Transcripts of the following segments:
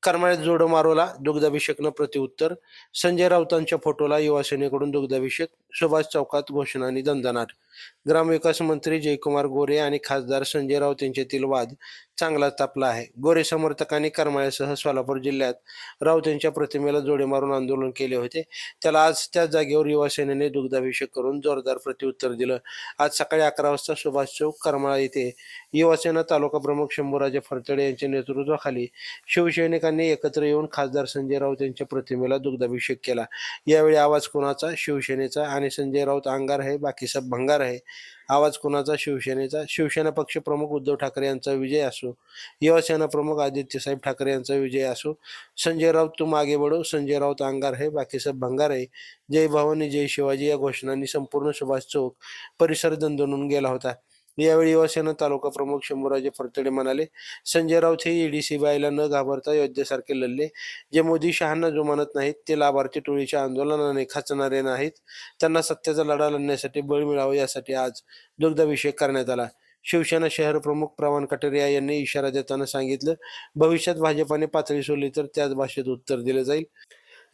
करमाळ्यात जोडमारोला दुग्धाभिषेकनं प्रत्युत्तर. संजय राऊतांच्या फोटोला युवासेनेकडून दुग्धाभिषेक. सुभाष चौकात घोषणा आणि दणदणाट. ग्रामविकास मंत्री जयकुमार गोरे आणि खासदार संजय राऊत यांच्यातील वाद चांगला तापला आहे. गोरे समर्थकांनी करमाळ्यासह सोलापूर जिल्ह्यात राऊत यांच्या प्रतिमेला जोडे मारून आंदोलन केले होते. त्याला आज त्याच जागेवर युवासेनेने दुग्धाभिषेक करून जोरदार प्रत्युत्तर दिलं. आज सकाळी 11 वाजता सुभाष चौक करमाळा येथे युवासेना तालुका प्रमुख शंभूराजे फरतडे यांच्या नेतृत्वाखाली शिवसैनिकांनी एकत्र येऊन खासदार संजय राऊत यांच्या प्रतिमेला दुग्धाभिषेक केला. यावेळी आवाज कोणाचा? शिवसेनेचा. आणि संजय राऊत अंगार है बाकी सब भंगार है. आवाज कोणाचा? शिवसेनेचा. शिवसेना पक्ष प्रमुख उद्धव ठाकरे यांचा विजय असो, युवासेना प्रमुख आदित्यसाहेब ठाकरे यांचा विजय असो. संजय राऊत तुम आगे बढ़ो, संजय राऊत अंगार है बाकी सब भंगार है. जय भवानी जय शिवाजी या घोषणांनी संपूर्ण सुभाष चौक परिसर दणदणून गेला होता. यावेळी युवासेना तालुका प्रमुख शंभूराजे फरतडे म्हणाले, संजय राऊत हे ईडी सीबीआयला न घाबरता योद्धेसारखे लढले. जे मोदी शहांना जुमानत नाहीत, ते लाभार्थी टोळीच्या आंदोलनाने खचणारे नाहीत. त्यांना सत्याचा लढा लढण्यासाठी बळ मिळावं यासाठी आज दुग्धाभिषेक करण्यात आला. शिवसेना शहर प्रमुख प्रवाण कटारिया यांनी इशारा देताना सांगितलं, भविष्यात भाजपाने पातळी सोडली तर त्याच भाषेत उत्तर दिलं जाईल.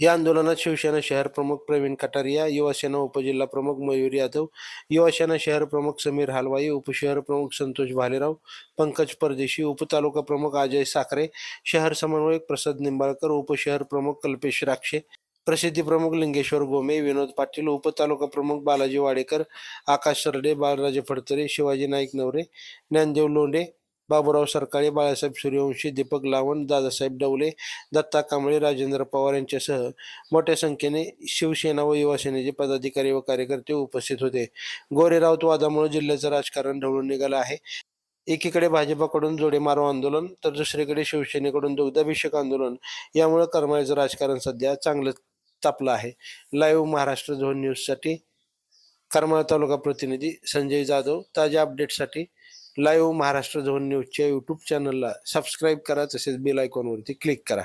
या आंदोलनात शिवसेना शहर प्रमुख प्रवीण कटारिया, युवासेना उपजिल्हा प्रमुख मयूर यादव, युवासेना शहर प्रमुख समीर हलवाई, उपशहर प्रमुख संतोष भालेराव, पंकज परदेशी, उपतालुका प्रमुख अजय साखरे, शहर समन्वयक प्रसाद निंबाळकर, उपशहर प्रमुख कल्पेश राक्षे, प्रसिद्धी प्रमुख लिंगेश्वर गोमे, विनोद पाटील, उपतालुका प्रमुख बालाजी वाडेकर, आकाश सरडे, बाळराजे फडतरे, शिवाजी नाईक नवरे, ज्ञानदेव लोंढे, बाबूराव सरकाळे, बाळासाहेब सूर्यवंशी, दीपक लावण, दादासाहेब डवले, दत्ता कांबळे, राजेंद्र पवार यांच्यासह मोठ्या संख्येने शिवसेना व युवासेनेचे पदाधिकारी व कार्यकर्ते उपस्थित होते. गोरे राऊत वादामुळे जिल्ह्याचं राजकारण ढवळून निघालं आहे. एकीकडे भाजपाकडून जोडे मारो आंदोलन तर दुसरीकडे शिवसेनेकडून दुग्धाभिषेक आंदोलन. यामुळे करमाळ्याचं राजकारण सध्या चांगलं तापलं आहे. लाईव्ह महाराष्ट्र झोन न्यूजसाठी करमाळा तालुका प्रतिनिधी संजय जाधव. ताज्या अपडेटसाठी लाईव्ह महाराष्ट्र झोन न्यूजच्या यूट्यूब चॅनलला सबस्क्राईब करा, तसेच बेल आयकॉनवरती क्लिक करा.